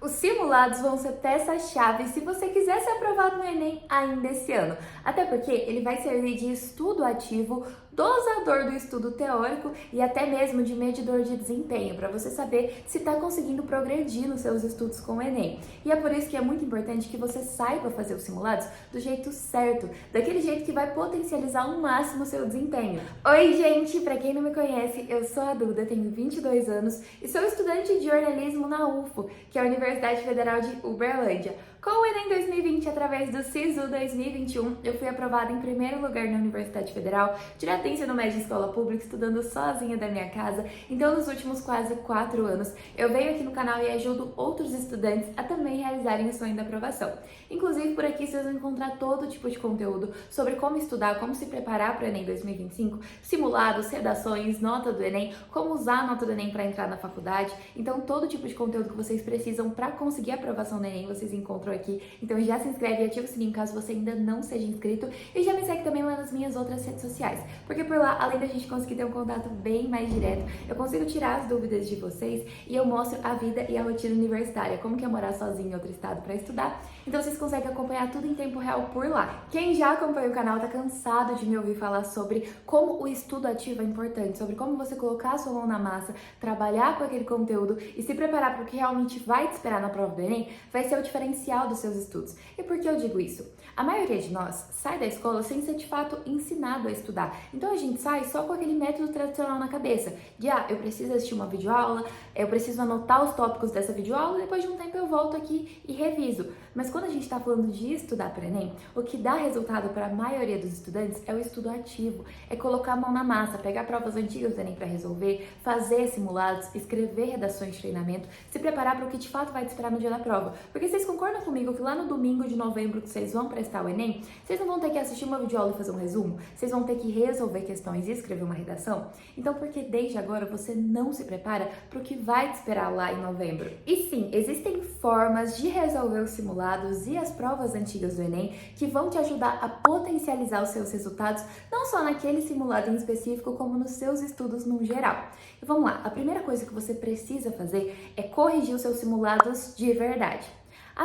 Os simulados vão ser peça-chave se você quiser ser aprovado no Enem ainda esse ano. Até porque ele vai servir de estudo ativo, dosador do estudo teórico e até mesmo de medidor de desempenho, para você saber se está conseguindo progredir nos seus estudos com o Enem. E é por isso que é muito importante que você saiba fazer os simulados do jeito certo, daquele jeito que vai potencializar ao máximo o seu desempenho. Oi, gente! Para quem não me conhece, eu sou a Duda, tenho 22 anos e sou estudante de jornalismo na UFO, que é a Universidade Federal de Uberlândia. Com o Enem 2020, através do SISU 2021, eu fui aprovada em primeiro lugar na Universidade Federal, direto em ensino médio em escola pública, estudando sozinha da minha casa. Então, nos últimos quase 4 anos, eu venho aqui no canal e ajudo outros estudantes a também realizarem o sonho da aprovação. Inclusive, por aqui vocês vão encontrar todo tipo de conteúdo sobre como estudar, como se preparar para o Enem 2025, simulados, redações, nota do Enem, como usar a nota do Enem para entrar na faculdade. Então, todo tipo de conteúdo que vocês precisam para conseguir a aprovação do Enem, vocês encontram aqui. Então já se inscreve e ativa o sininho caso você ainda não seja inscrito e já me segue também lá nas minhas outras redes sociais, porque por lá, além da gente conseguir ter um contato bem mais direto, eu consigo tirar as dúvidas de vocês e eu mostro a vida e a rotina universitária, como que é morar sozinho em outro estado para estudar. Então vocês conseguem acompanhar tudo em tempo real por lá. Quem já acompanha o canal tá cansado de me ouvir falar sobre como o estudo ativo é importante, sobre como você colocar a sua mão na massa, trabalhar com aquele conteúdo e se preparar para o que realmente vai te esperar na prova do Enem, vai ser o diferencial dos seus estudos. E por que eu digo isso? A maioria de nós sai da escola sem ser de fato ensinado a estudar. Então a gente sai só com aquele método tradicional na cabeça, de eu preciso assistir uma videoaula, eu preciso anotar os tópicos dessa videoaula e depois de um tempo eu volto aqui e reviso. Mas quando a gente está falando de estudar para o Enem, o que dá resultado para a maioria dos estudantes é o estudo ativo, é colocar a mão na massa, pegar provas antigas do Enem para resolver, fazer simulados, escrever redações de treinamento, se preparar para o que de fato vai te esperar no dia da prova. Porque vocês concordam comigo que lá no domingo de novembro que vocês vão prestar o Enem, vocês não vão ter que assistir uma videoaula e fazer um resumo? Vocês vão ter que resolver questões e escrever uma redação? Então, por que desde agora você não se prepara para o que vai te esperar lá em novembro? E sim, existem formas de resolver os simulados e as provas antigas do Enem que vão te ajudar a potencializar os seus resultados, não só naquele simulado em específico, como nos seus estudos no geral. E vamos lá, a primeira coisa que você precisa fazer é corrigir os seus simulados de verdade.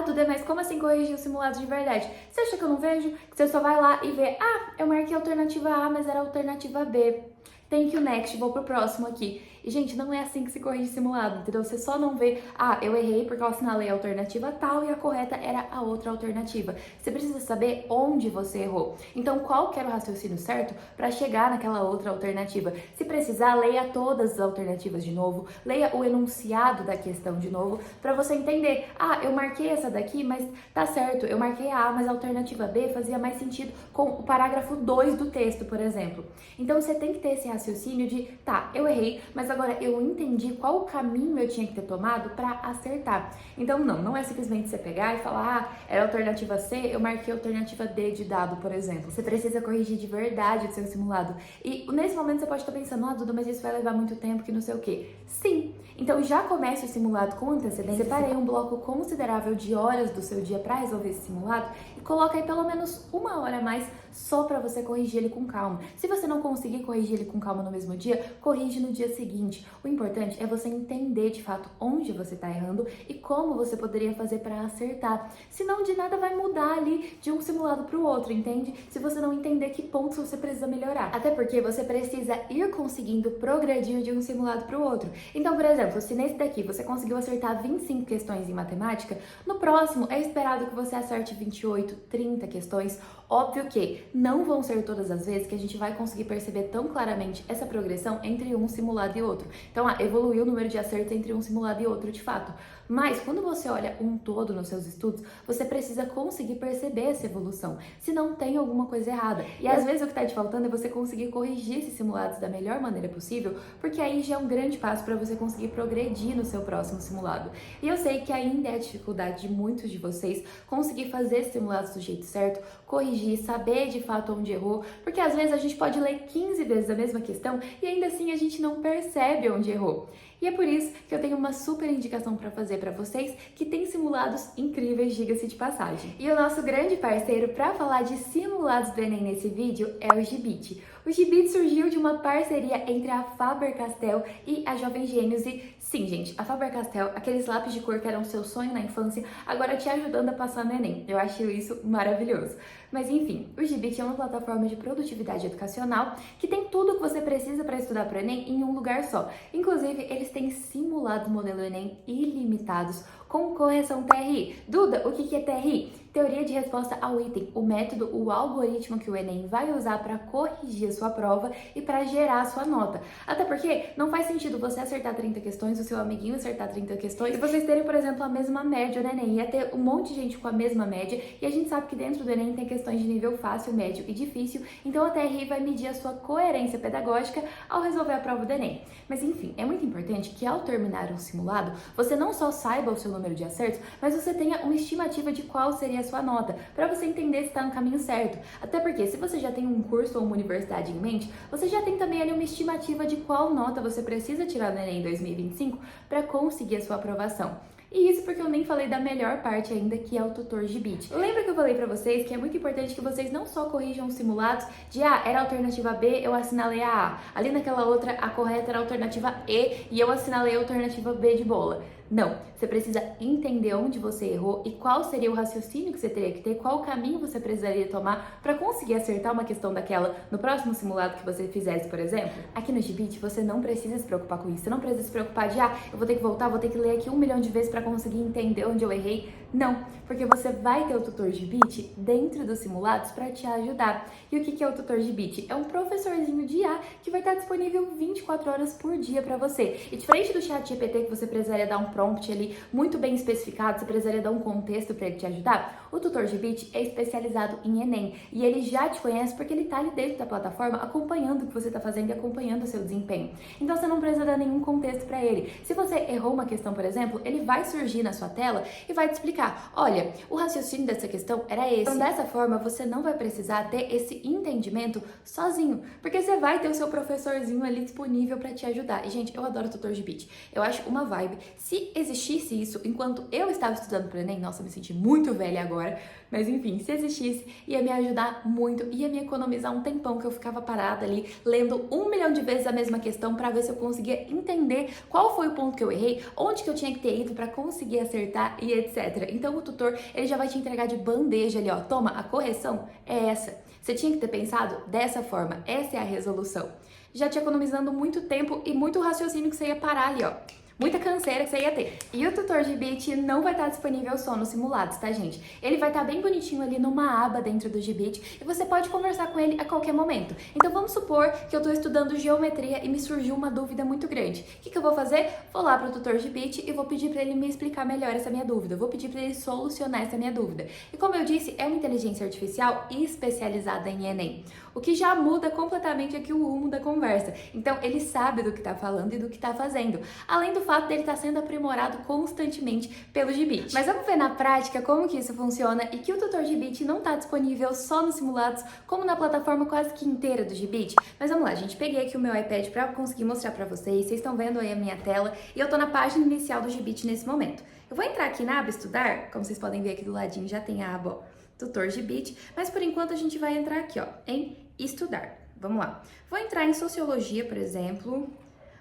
Duda, mas como assim corrigir os simulados de verdade? Você acha que eu não vejo? Que você só vai lá e vê, eu marquei a alternativa A, mas era a alternativa B. Thank you, next, vou pro próximo aqui. E, gente, não é assim que se corrige simulado, entendeu? Você só não vê, eu errei porque eu assinalei a alternativa tal e a correta era a outra alternativa. Você precisa saber onde você errou. Então, qual que era o raciocínio certo para chegar naquela outra alternativa? Se precisar, leia todas as alternativas de novo, leia o enunciado da questão de novo, para você entender, eu marquei essa daqui, mas tá certo, eu marquei a A, mas a alternativa B fazia mais sentido com o parágrafo 2 do texto, por exemplo. Então, você tem que ter esse raciocínio de, eu errei, mas agora eu entendi qual caminho eu tinha que ter tomado para acertar. Então não é simplesmente você pegar e falar, era a alternativa C, eu marquei a alternativa D de dado, por exemplo. Você precisa corrigir de verdade o seu simulado. E nesse momento você pode estar pensando, Duda, mas isso vai levar muito tempo, que não sei o quê. Sim, então já comece o simulado com antecedência. Separei um bloco considerável de horas do seu dia para resolver esse simulado e coloca aí pelo menos 1 hora a mais só para você corrigir ele com calma. Se você não conseguir corrigir ele com calma no mesmo dia, corrige no dia seguinte. O importante é você entender de fato onde você está errando e como você poderia fazer para acertar. Senão de nada vai mudar ali de um simulado para o outro, entende? Se você não entender que pontos você precisa melhorar. Até porque você precisa ir conseguindo progredir de um simulado para o outro. Então, por exemplo, se nesse daqui você conseguiu acertar 25 questões em matemática, no próximo é esperado que você acerte 28, 30 questões. Óbvio que não vão ser todas as vezes que a gente vai conseguir perceber tão claramente essa progressão entre um simulado e outro. Então, evoluiu o número de acertos entre um simulado e outro de fato. Mas quando você olha um todo nos seus estudos, você precisa conseguir perceber essa evolução, se não tem alguma coisa errada. E às vezes o que está te faltando é você conseguir corrigir esses simulados da melhor maneira possível, porque aí já é um grande passo para você conseguir progredir no seu próximo simulado. E eu sei que ainda é a dificuldade de muitos de vocês conseguir fazer esses simulados do jeito certo, corrigir, saber de fato onde errou, porque às vezes a gente pode ler 15 vezes a mesma questão e ainda assim a gente não percebe onde errou. E é por isso que eu tenho uma super indicação para fazer para vocês que tem simulados incríveis, diga-se de passagem. E o nosso grande parceiro para falar de simulados do Enem nesse vídeo é o Gibit. O Gibit surgiu de uma parceria entre a Faber-Castell e a Jovem Gênios e, sim, gente, a Faber-Castell, aqueles lápis de cor que eram seu sonho na infância, agora te ajudando a passar no Enem. Eu acho isso maravilhoso. Mas enfim, o Gibit é uma plataforma de produtividade educacional que tem tudo o que você precisa para estudar para o Enem em um lugar só. Inclusive, eles têm simulados modelo Enem ilimitados com correção TRI. Duda, o que é TRI? Teoria de resposta ao item, o método, o algoritmo que o Enem vai usar para corrigir a sua prova e para gerar a sua nota. Até porque não faz sentido você acertar 30 questões, o seu amiguinho acertar 30 questões, e vocês terem, por exemplo, a mesma média no Enem. Ia ter um monte de gente com a mesma média, e a gente sabe que dentro do Enem tem questões de nível fácil, médio e difícil, então a TRI vai medir a sua coerência pedagógica ao resolver a prova do Enem. Mas enfim, é muito importante que ao terminar um simulado, você não só saiba o seu número de acertos, mas você tenha uma estimativa de qual seria a sua nota, para você entender se está no caminho certo. Até porque se você já tem um curso ou uma universidade em mente, você já tem também ali uma estimativa de qual nota você precisa tirar no Enem 2025 para conseguir a sua aprovação. E isso porque eu nem falei da melhor parte ainda, que é o tutor Gibit. Lembra que eu falei pra vocês que é muito importante que vocês não só corrijam os simulados de era a alternativa B, eu assinalei a A. Ali naquela outra, a correta era a alternativa E e eu assinalei a alternativa B de bola. Não, você precisa entender onde você errou e qual seria o raciocínio que você teria que ter, qual caminho você precisaria tomar para conseguir acertar uma questão daquela no próximo simulado que você fizesse, por exemplo. Aqui no Gibit você não precisa se preocupar com isso, você não precisa se preocupar de eu vou ter que voltar, vou ter que ler aqui 1 milhão de vezes para conseguir entender onde eu errei. Não, porque você vai ter o tutor Gibit dentro dos simulados para te ajudar. E o que é o tutor Gibit? É um professorzinho de IA que vai estar disponível 24 horas por dia para você. E diferente do chat GPT que você precisaria dar um prompt ali muito bem especificado, você precisaria dar um contexto para ele te ajudar, o tutor Gibit é especializado em Enem e ele já te conhece porque ele está ali dentro da plataforma acompanhando o que você está fazendo e acompanhando o seu desempenho. Então você não precisa dar nenhum contexto para ele. Se você errou uma questão, por exemplo, ele vai surgir na sua tela e vai te explicar, olha, o raciocínio dessa questão era esse. Então dessa forma você não vai precisar ter esse entendimento sozinho, porque você vai ter o seu professorzinho ali disponível para te ajudar. E gente, eu adoro o tutor Gibit. Eu acho uma vibe. Se existisse isso enquanto eu estava estudando para o Enem, nossa, eu me senti muito velha agora, mas enfim, se existisse, ia me ajudar muito, ia me economizar um tempão que eu ficava parada ali, lendo 1 milhão de vezes a mesma questão para ver se eu conseguia entender qual foi o ponto que eu errei, onde que eu tinha que ter ido para conseguir acertar e etc. Então o tutor, ele já vai te entregar de bandeja ali, ó, toma, a correção é essa. Você tinha que ter pensado dessa forma, essa é a resolução. Já te economizando muito tempo e muito raciocínio que você ia parar ali, ó. Muita canseira que você ia ter. E o tutor Gibit não vai estar disponível só nos simulados, tá, gente? Ele vai estar bem bonitinho ali numa aba dentro do Gibit e você pode conversar com ele a qualquer momento. Então vamos supor que eu estou estudando geometria e me surgiu uma dúvida muito grande. O que eu vou fazer? Vou lá para o tutor Gibit e vou pedir para ele me explicar melhor essa minha dúvida. Vou pedir para ele solucionar essa minha dúvida. E como eu disse, é uma inteligência artificial especializada em Enem. O que já muda completamente aqui o rumo da conversa. Então ele sabe do que está falando e do que está fazendo. Além do fato dele estar sendo aprimorado constantemente pelo Gibit. Mas vamos ver na prática como que isso funciona e que o tutor Gibit não está disponível só nos simulados, como na plataforma quase que inteira do Gibit. Mas vamos lá, gente. Peguei aqui o meu iPad para conseguir mostrar para vocês. Vocês estão vendo aí a minha tela e eu tô na página inicial do Gibit nesse momento. Eu vou entrar aqui na aba Estudar, como vocês podem ver aqui do ladinho já tem a aba, ó, Tutor Gibit, mas por enquanto a gente vai entrar aqui, ó, em Estudar. Vamos lá. Vou entrar em Sociologia, por exemplo.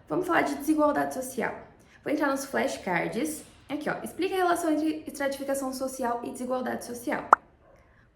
Vamos falar de desigualdade social. Vou entrar nos flashcards. Aqui, ó, explica a relação entre estratificação social e desigualdade social.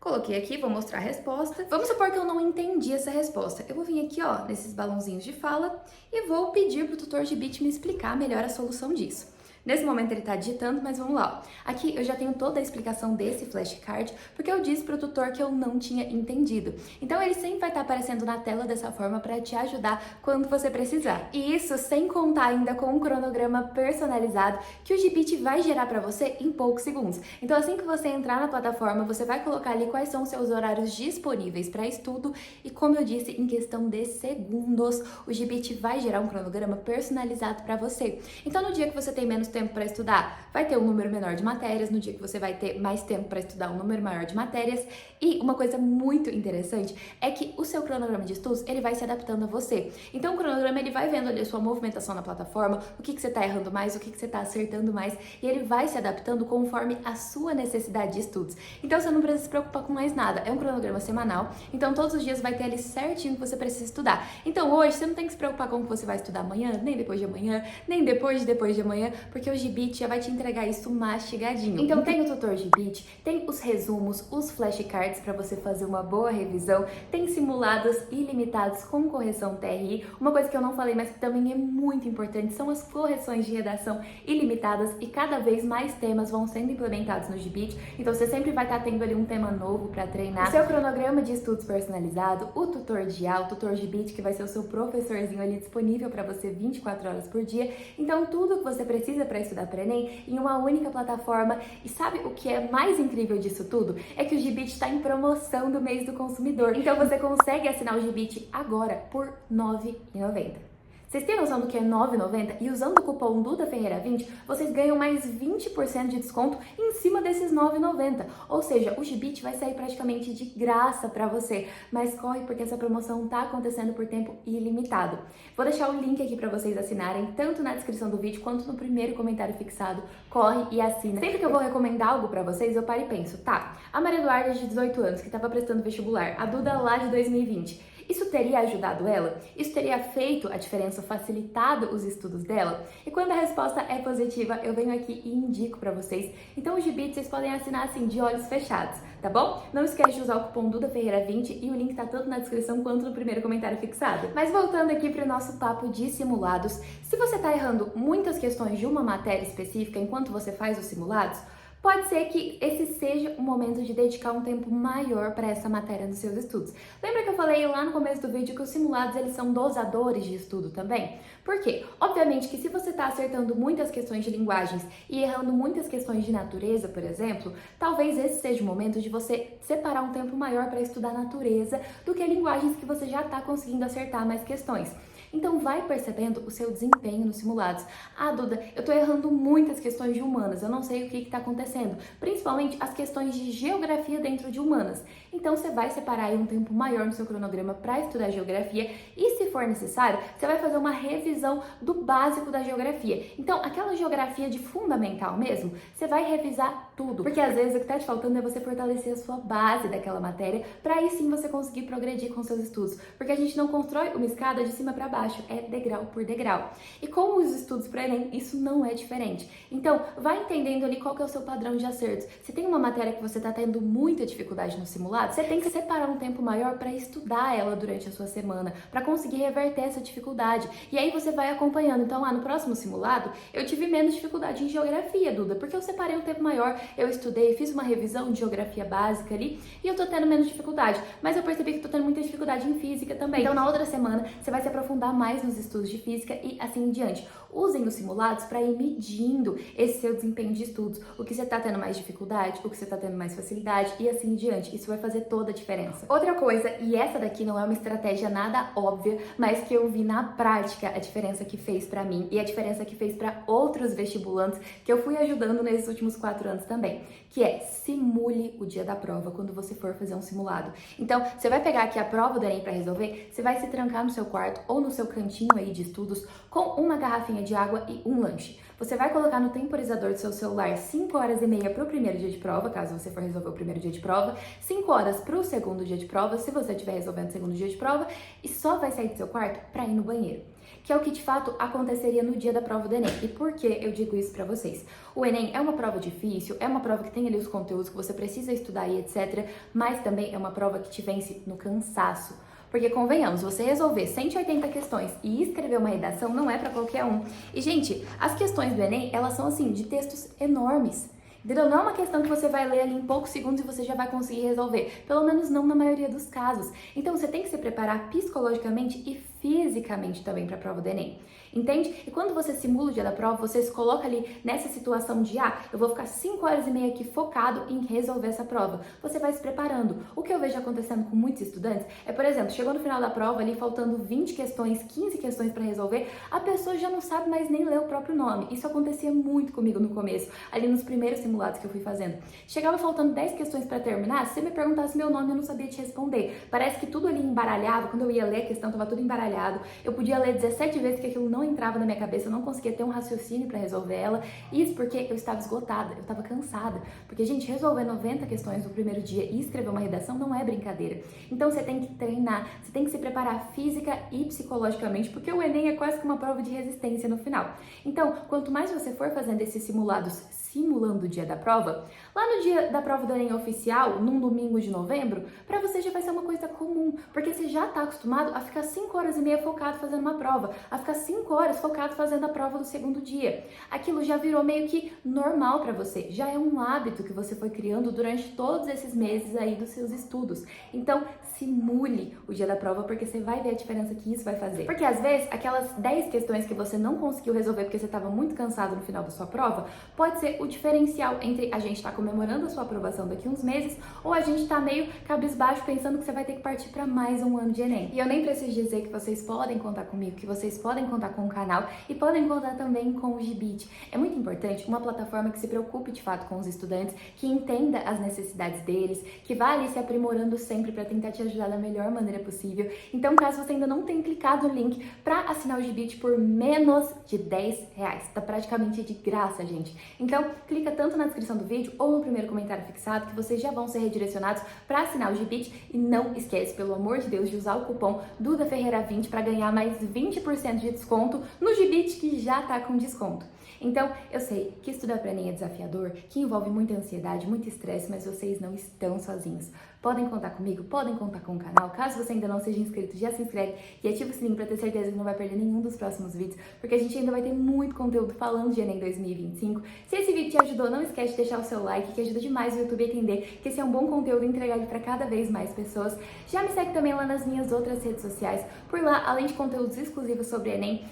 Coloquei aqui, vou mostrar a resposta. Vamos supor que eu não entendi essa resposta. Eu vou vir aqui, ó, nesses balãozinhos de fala e vou pedir pro tutor Gibit me explicar melhor a solução disso. Nesse momento ele está digitando, mas vamos lá. Ó. Aqui eu já tenho toda a explicação desse flashcard, porque eu disse para o tutor que eu não tinha entendido. Então ele sempre vai estar aparecendo na tela dessa forma para te ajudar quando você precisar. E isso sem contar ainda com um cronograma personalizado que o Gibit vai gerar para você em poucos segundos. Então assim que você entrar na plataforma, você vai colocar ali quais são os seus horários disponíveis para estudo e, como eu disse, em questão de segundos, o Gibit vai gerar um cronograma personalizado para você. Então no dia que você tem menos tempo tempo para estudar? Vai ter um número menor de matérias, no dia que você vai ter mais tempo para estudar, um número maior de matérias. E uma coisa muito interessante é que o seu cronograma de estudos, ele vai se adaptando a você. Então, o cronograma, ele vai vendo ali a sua movimentação na plataforma, o que você tá errando mais, o que você tá acertando mais, e ele vai se adaptando conforme a sua necessidade de estudos. Então, você não precisa se preocupar com mais nada. É um cronograma semanal, então todos os dias vai ter ali certinho que você precisa estudar. Então, hoje, você não tem que se preocupar com o que você vai estudar amanhã, nem depois de amanhã, nem depois de amanhã, porque o Gibit já vai te entregar isso mastigadinho. Então, tem o tutor Gibit, tem os resumos, os flashcards para você fazer uma boa revisão, tem simulados ilimitados com correção TRI. Uma coisa que eu não falei, mas que também é muito importante, são as correções de redação ilimitadas e cada vez mais temas vão sendo implementados no Gibit. Então, você sempre vai estar tendo ali um tema novo para treinar. O seu cronograma de estudos personalizado, o tutor DIA, o tutor Gibit, que vai ser o seu professorzinho ali disponível para você 24 horas por dia. Então, tudo que você precisa para estudar para Enem em uma única plataforma. E sabe o que é mais incrível disso tudo? É que o Gibit está em promoção do mês do consumidor. Então, você consegue assinar o Gibit agora por R$ 9,90. Vocês têm noção do que é R$ 9,90? E usando o cupom DudaFerreira20, vocês ganham mais 20% de desconto em cima desses R$ 9,90. Ou seja, o Gibit vai sair praticamente de graça para você. Mas corre porque essa promoção tá acontecendo por tempo ilimitado. Vou deixar o link aqui para vocês assinarem, tanto na descrição do vídeo quanto no primeiro comentário fixado. Corre e assina. Sempre que eu vou recomendar algo para vocês, eu paro e penso, tá, a Maria Eduarda de 18 anos, que estava prestando vestibular, a Duda lá de 2020... Isso teria ajudado ela? Isso teria feito a diferença, facilitado os estudos dela? E quando a resposta é positiva, eu venho aqui e indico pra vocês. Então o Gibit vocês podem assinar assim, de olhos fechados, tá bom? Não esquece de usar o cupom DudaFerreira20 e o link tá tanto na descrição quanto no primeiro comentário fixado. Mas voltando aqui pro nosso papo de simulados, se você tá errando muitas questões de uma matéria específica enquanto você faz os simulados, pode ser que esse seja o momento de dedicar um tempo maior para essa matéria nos seus estudos. Lembra que eu falei lá no começo do vídeo que os simulados eles são dosadores de estudo também? Por quê? Obviamente que se você está acertando muitas questões de linguagens e errando muitas questões de natureza, por exemplo, talvez esse seja o momento de você separar um tempo maior para estudar natureza do que linguagens que você já está conseguindo acertar mais questões. Então vai percebendo o seu desempenho nos simulados. Ah, Duda, eu tô errando muitas questões de humanas, eu não sei o que tá acontecendo. Principalmente as questões de geografia dentro de humanas. Então você vai separar aí um tempo maior no seu cronograma para estudar geografia e, se for necessário, você vai fazer uma revisão do básico da geografia. Então, aquela geografia de fundamental mesmo, você vai revisar tudo. Porque às vezes o que tá te faltando é você fortalecer a sua base daquela matéria para aí sim você conseguir progredir com seus estudos. Porque a gente não constrói uma escada de cima para baixo, é degrau por degrau. E com os estudos para Enem, isso não é diferente. Então, vai entendendo ali qual que é o seu padrão de acertos. Se tem uma matéria que você tá tendo muita dificuldade no simulado, você tem que separar um tempo maior para estudar ela durante a sua semana, para conseguir reverter essa dificuldade. E aí você vai acompanhando. Então, no próximo simulado, eu tive menos dificuldade em geografia, Duda, porque eu separei um tempo maior, eu estudei, fiz uma revisão de geografia básica ali, e eu tô tendo menos dificuldade. Mas eu percebi que tô tendo muita dificuldade em física também. Então, na outra semana, você vai se aprofundar mais nos estudos de física e assim em diante. Usem os simulados para ir medindo esse seu desempenho de estudos, o que você está tendo mais dificuldade, o que você está tendo mais facilidade e assim em diante. Isso vai fazer toda a diferença. Outra coisa, e essa daqui não é uma estratégia nada óbvia, mas que eu vi na prática a diferença que fez para mim e a diferença que fez para outros vestibulantes que eu fui ajudando nesses últimos 4 anos também, que é simule o dia da prova quando você for fazer um simulado. Então, você vai pegar aqui a prova do Enem para resolver, você vai se trancar no seu quarto ou no seu cantinho aí de estudos com uma garrafinha de água e um lanche. Você vai colocar no temporizador do seu celular 5 horas e meia para o primeiro dia de prova, caso você for resolver o primeiro dia de prova, 5 horas para o segundo dia de prova, se você estiver resolvendo o segundo dia de prova, e só vai sair do seu quarto para ir no banheiro. Que é o que de fato aconteceria no dia da prova do Enem. E por que eu digo isso pra vocês? O Enem é uma prova difícil, é uma prova que tem ali os conteúdos que você precisa estudar e etc. Mas também é uma prova que te vence no cansaço. Porque convenhamos, você resolver 180 questões e escrever uma redação não é pra qualquer um. E gente, as questões do Enem, elas são assim, de textos enormes. Entendeu? Não é uma questão que você vai ler ali em poucos segundos e você já vai conseguir resolver. Pelo menos não na maioria dos casos. Então você tem que se preparar psicologicamente e fisicamente também para a prova do Enem. Entende? E quando você simula o dia da prova, você se coloca ali nessa situação de, eu vou ficar 5 horas e meia aqui focado em resolver essa prova. Você vai se preparando. O que eu vejo acontecendo com muitos estudantes é, por exemplo, chegou no final da prova ali, faltando 20 questões, 15 questões para resolver, a pessoa já não sabe mais nem ler o próprio nome. Isso acontecia muito comigo no começo, ali nos primeiros simulados que eu fui fazendo. Chegava faltando 10 questões para terminar, se você me perguntasse meu nome, eu não sabia te responder. Parece que tudo ali embaralhava, quando eu ia ler a questão, tava tudo embaralhado. Eu podia ler 17 vezes que aquilo não entrava na minha cabeça, eu não conseguia ter um raciocínio para resolver ela. Isso porque eu estava esgotada, eu estava cansada. Porque, gente, resolver 90 questões no primeiro dia e escrever uma redação não é brincadeira. Então você tem que treinar, você tem que se preparar física e psicologicamente, porque o Enem é quase que uma prova de resistência no final. Então, quanto mais você for fazendo esses simulados, simulando o dia da prova, lá no dia da prova do Enem oficial, num domingo de novembro, para você já vai ser uma coisa comum, porque você já está acostumado a ficar 5 horas e meia focado fazendo uma prova, a ficar 5 horas focado fazendo a prova do segundo dia. Aquilo já virou meio que normal para você, já é um hábito que você foi criando durante todos esses meses aí dos seus estudos. Então, simule o dia da prova, porque você vai ver a diferença que isso vai fazer. Porque às vezes, aquelas 10 questões que você não conseguiu resolver porque você estava muito cansado no final da sua prova, pode ser o diferencial entre a gente estar comemorando a sua aprovação daqui uns meses ou a gente tá meio cabisbaixo pensando que você vai ter que partir para mais um ano de Enem. E eu nem preciso dizer que vocês podem contar comigo, que vocês podem contar com o canal e podem contar também com o Gibit. É muito importante uma plataforma que se preocupe de fato com os estudantes, que entenda as necessidades deles, que vá ali se aprimorando sempre para tentar te ajudar da melhor maneira possível. Então, caso você ainda não tenha clicado no link para assinar o Gibit por menos de R$10, tá praticamente de graça, gente. Então, clica tanto na descrição do vídeo ou no primeiro comentário fixado que vocês já vão ser redirecionados para assinar o Gibit. E não esquece, pelo amor de Deus, de usar o cupom DudaFerreira20 para ganhar mais 20% de desconto no Gibit, que já tá com desconto. Então, eu sei que estudar para Enem é desafiador, que envolve muita ansiedade, muito estresse, mas vocês não estão sozinhos. Podem contar comigo, podem contar com o canal. Caso você ainda não seja inscrito, já se inscreve e ativa o sininho para ter certeza que não vai perder nenhum dos próximos vídeos, porque a gente ainda vai ter muito conteúdo falando de Enem 2025. Se esse vídeo te ajudou, não esquece de deixar o seu like, que ajuda demais o YouTube a entender que esse é um bom conteúdo e entregar ele para cada vez mais pessoas. Já me segue também lá nas minhas outras redes sociais. Por lá, além de conteúdos exclusivos sobre Enem,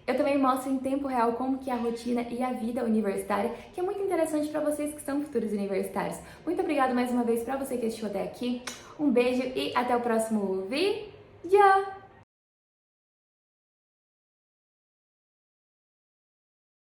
eu também mostro em tempo real como que é a rotina e a vida universitária, que é muito interessante para vocês que são futuros universitários. Muito obrigada mais uma vez para você que assistiu até aqui. Um beijo e até o próximo vídeo!